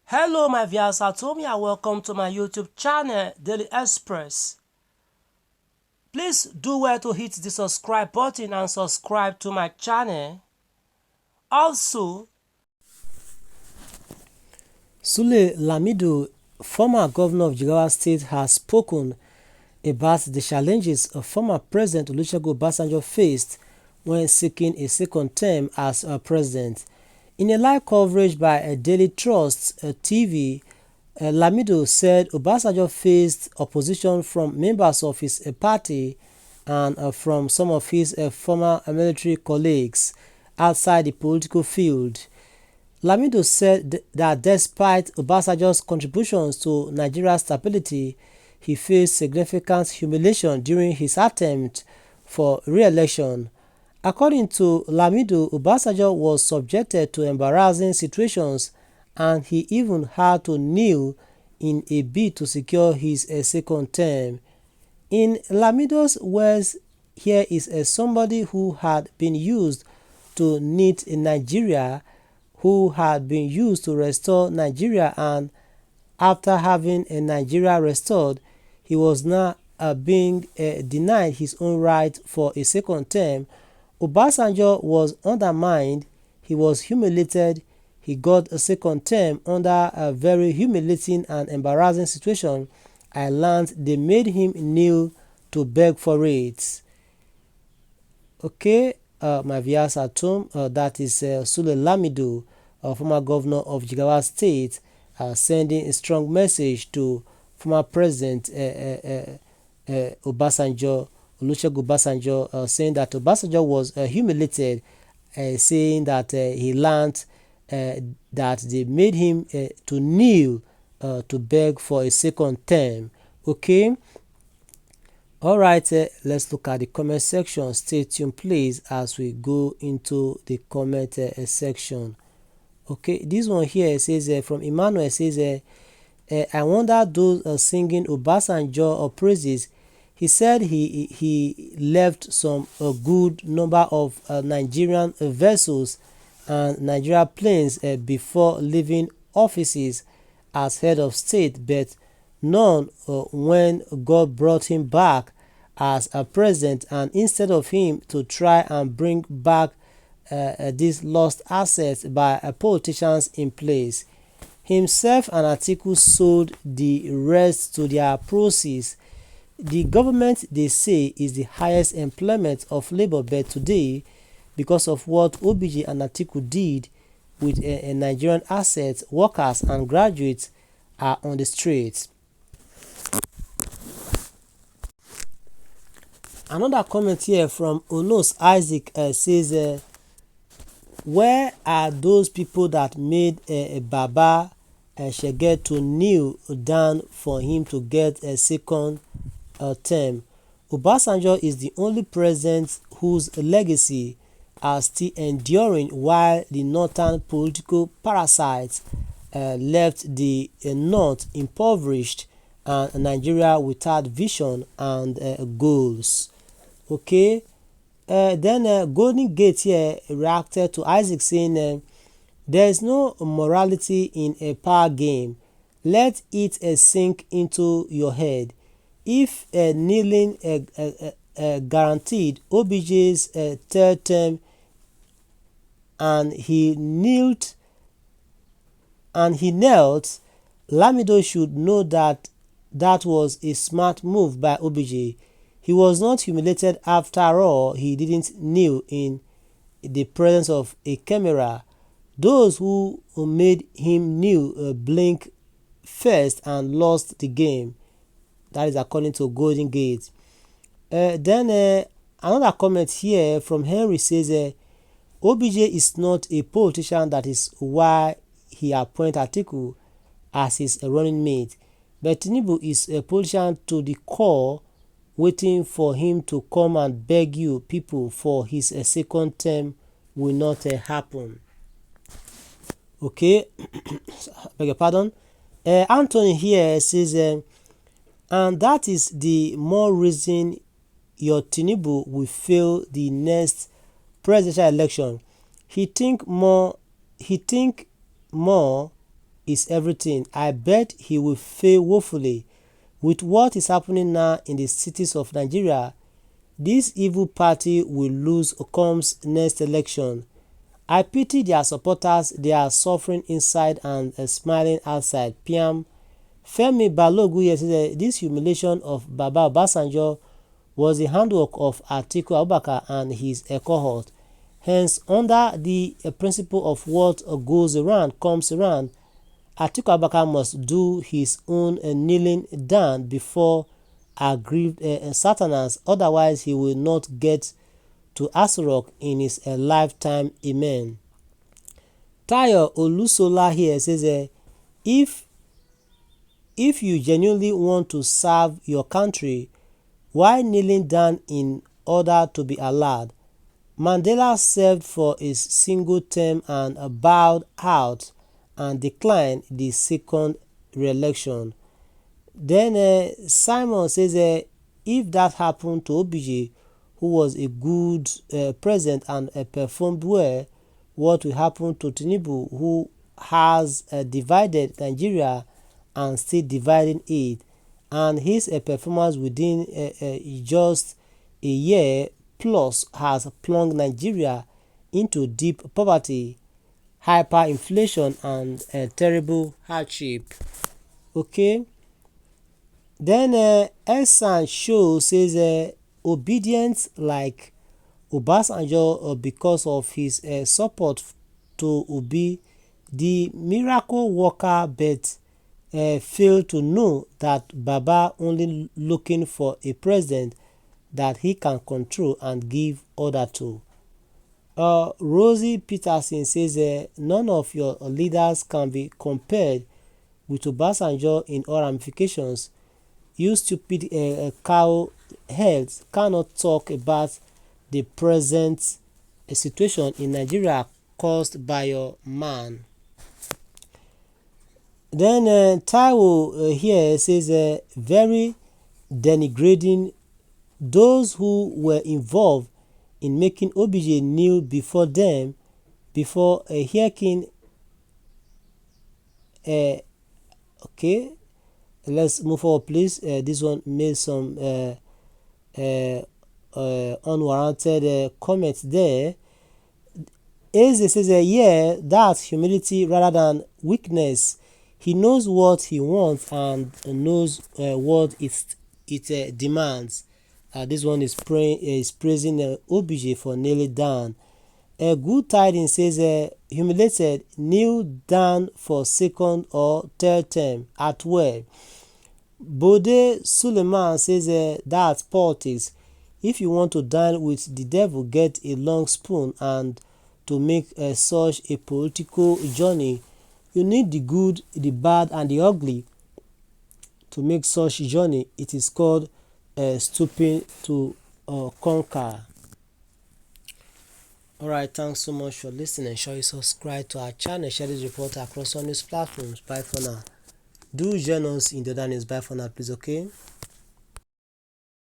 Hello my viewers at home and welcome to my YouTube channel Daily Express. Please do well to hit the subscribe button and subscribe to my channel. Also, Sule Lamido, former governor of Jigawa State, has spoken about the challenges of former President Olusegun Obasanjo faced when seeking a second term as president. In a live coverage by a Daily Trust TV, Lamido said Obasanjo faced opposition from members of his party and from some of his former military colleagues outside the political field. Lamido said that despite Obasanjo's contributions to Nigeria's stability, he faced significant humiliation during his attempt for re-election. According to Lamido, Obasanjo was subjected to embarrassing situations and he even had to kneel in a bid to secure his second term. In Lamido's words, here is somebody who had been used to knit in Nigeria, who had been used to restore Nigeria, and after having Nigeria restored, he was now being denied his own right for a second term. Obasanjo was undermined, he was humiliated, he got a second term under a very humiliating and embarrassing situation. I learned they made him kneel to beg for it. Okay, my viewers at home, that is Sule Lamido, former governor of Jigawa State, sending a strong message to former President Obasanjo, Olusegun Obasanjo, saying that Obasanjo was humiliated, saying that he learned that they made him to kneel to beg for a second term. Okay. All right, let's look at the comment section. Stay tuned, please, as we go into the comment section. Okay, this one here says from Emmanuel says, I wonder those singing Obasanjo praises. He said he left some good number of Nigerian vessels and Nigeria planes before leaving offices as head of state, but none when God brought him back as a president, and instead of him to try and bring back these lost assets by politicians in place, himself and Atiku sold the rest to their proceeds. The government, they say, is the highest employment of labor, but today, because of what OBJ and Atiku did with Nigerian assets, workers and graduates are on the streets. Another comment here from Onos Isaac says, where are those people that made Baba Shege to kneel down for him to get a second term? Obasanjo is the only president whose legacy are still enduring, while the northern political parasites left the north impoverished and Nigeria without vision and goals. Okay, then Golden Gate here reacted to Isaac saying, there is no morality in a power game. Let it sink into your head. If kneeling guaranteed OBJ's third term and he knelt, Lamido should know that that was a smart move by OBJ. He was not humiliated after all. He didn't kneel in the presence of a camera. Those who made him kneel blinked first and lost the game. That is according to Golden Gate. Then another comment here from Henry says, OBJ is not a politician, that is why he appointed Atiku as his running mate. But Tinubu is a politician to the core, waiting for him to come and beg you people for his second term will not happen. Okay, beg your pardon. Anthony here says, and that is the more reason your Tinubu will fail the next presidential election. He think more is everything. I bet he will fail woefully. With what is happening now in the cities of Nigeria, this evil party will lose comes next election. I pity their supporters. They are suffering inside and smiling outside. Piam. Femi Balogun said this humiliation of Baba Obasanjo was the handwork of Atiku Abubakar and his cohort. Hence, under the principle of what goes around comes around, Atiku Abubakar must do his own kneeling down before aggrieved Satanas, otherwise he will not get to Aso in his lifetime. Amen. Tayo Olusola here says, if you genuinely want to serve your country, why kneeling down in order to be allowed? Mandela served for a single term and bowed out and declined the second re-election. Then Simon says, if that happened to OBJ, who was a good president and performed well, what will happen to Tinubu, who has divided Nigeria and still dividing it, and his performance within just a year plus has plunged Nigeria into deep poverty, hyperinflation, and terrible hardship. Okay. Then Elsan Show says obedience like Obasanjo because of his support to Obi, the miracle worker, but failed to know that Baba only looking for a president that he can control and give order to. Rosie Peterson says none of your leaders can be compared with Obasanjo in all ramifications. You stupid cow heads cannot talk about the present situation in Nigeria caused by your man. Then Taiwo here says very denigrating those who were involved in making OBJ kneel before them before hearing. Okay, let's move forward, please. This one made some unwarranted comments there. Eze says, yeah, that's humility rather than weakness. He knows what he wants and knows what it demands. This one is praising OBJ for kneeling down. Good Tidings says, humiliated, kneel down for second or third term at where? Bode Suleiman says that's politics. If you want to dine with the devil, get a long spoon, and to make such a political journey, you need the good, the bad, and the ugly. To make such journey, it is called stooping to conquer. Alright, thanks so much for listening. Sure you subscribe to our channel, share this report across all these platforms. Bye for now. Do join us in the other news. Bye for now, please, okay?